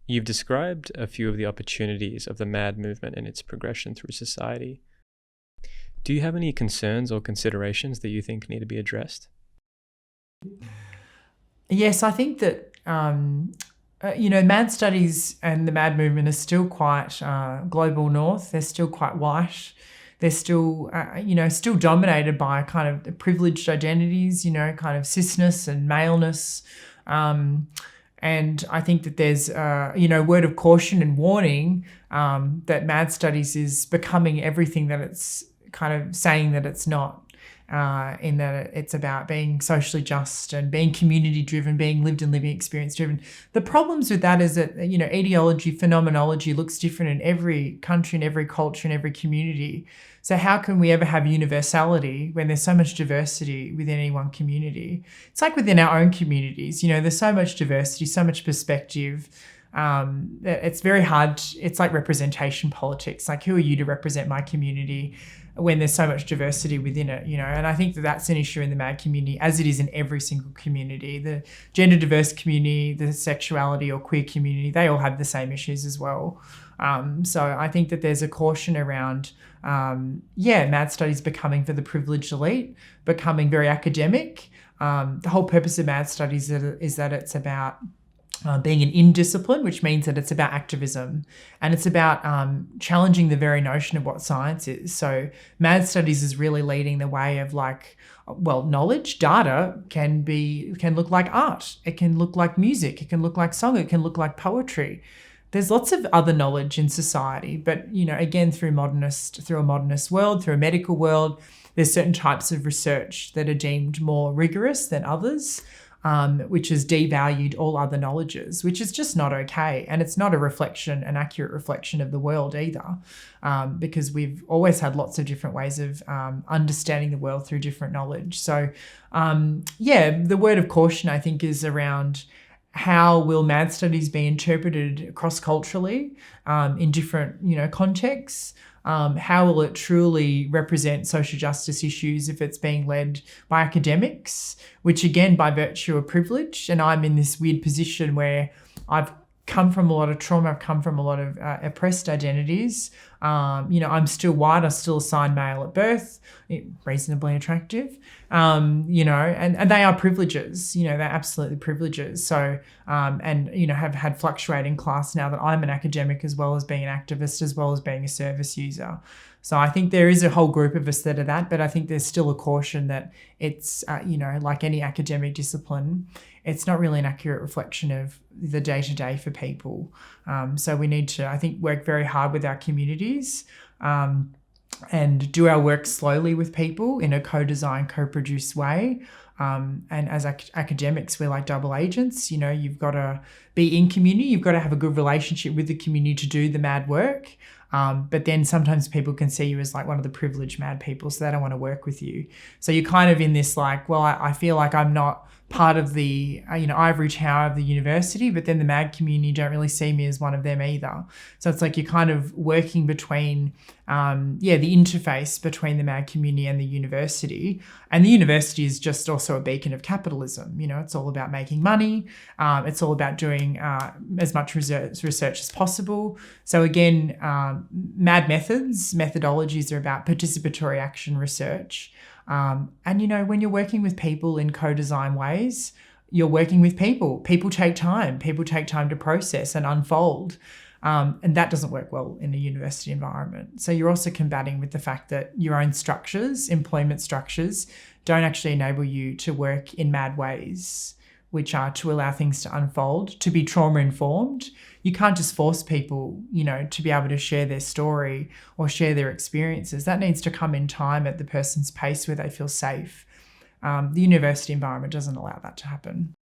You've described a few of the opportunities of the MAD movement and its progression through society. Do you have any concerns or considerations that you think need to be addressed? Yes, I think that MAD studies and the MAD movement are still quite global north. They're still quite white. They're still, still dominated by kind of privileged identities, kind of cisness and maleness. And I think that there's, word of caution and warning that MAD studies is becoming everything that it's kind of saying that it's not. In that it's about being socially just and being community driven, being lived and living experience driven. The problems with that is that, ideology, phenomenology looks different in every country, in every culture, in every community. So how can we ever have universality when there's so much diversity within any one community? It's like within our own communities, there's so much diversity, so much perspective. It's very hard. It's like representation politics. Like, who are you to represent my community when there's so much diversity within it, and I think that that's an issue in the MAD community, as it is in every single community. The gender diverse community, the sexuality or queer community, they all have the same issues as well. So I think that there's a caution around, MAD studies becoming for the privileged elite, becoming very academic. The whole purpose of MAD studies is that it's about being an in-discipline, which means that it's about activism and it's about challenging the very notion of what science is. So MAD studies is really leading the way of knowledge, data can look like art. It can look like music. It can look like song. It can look like poetry. There's lots of other knowledge in society, but, again, through a modernist world, through a medical world, there's certain types of research that are deemed more rigorous than others. Which has devalued all other knowledges, which is just not okay. And it's not an accurate reflection of the world either, because we've always had lots of different ways of understanding the world through different knowledge. So, the word of caution, I think, is around how will MAD studies be interpreted cross-culturally in different, contexts. How will it truly represent social justice issues if it's being led by academics, which again, by virtue of privilege, and I'm in this weird position where I've come from a lot of trauma, I've come from a lot of oppressed identities. I'm still white, I still assigned male at birth, reasonably attractive, and they are privileges, they're absolutely privileges. So, have had fluctuating class now that I'm an academic as well as being an activist, as well as being a service user. So I think there is a whole group of us that are that, but I think there's still a caution that it's, like any academic discipline, it's not really an accurate reflection of the day-to-day for people. So we need to, I think, work very hard with our communities and do our work slowly with people in a co-design, co-produced way. And as academics, we're like double agents. You've got to be in community. You've got to have a good relationship with the community to do the MAD work. But then sometimes people can see you as like one of the privileged MAD people, so they don't want to work with you. So you're kind of in this I feel like I'm not part of the ivory tower of the university, but then the MAD community don't really see me as one of them either. So it's like you're kind of working between the interface between the MAD community and the university. And the university is just also a beacon of capitalism. It's all about making money. It's all about doing as much research as possible. So again, MAD methodologies are about participatory action research. And when you're working with people in co-design ways, you're working with people. People take time. People take time to process and unfold. And that doesn't work well in a university environment. So you're also combating with the fact that your own structures, employment structures, don't actually enable you to work in MAD ways, which are to allow things to unfold, to be trauma-informed. You can't just force people, to be able to share their story or share their experiences. That needs to come in time at the person's pace where they feel safe. The university environment doesn't allow that to happen.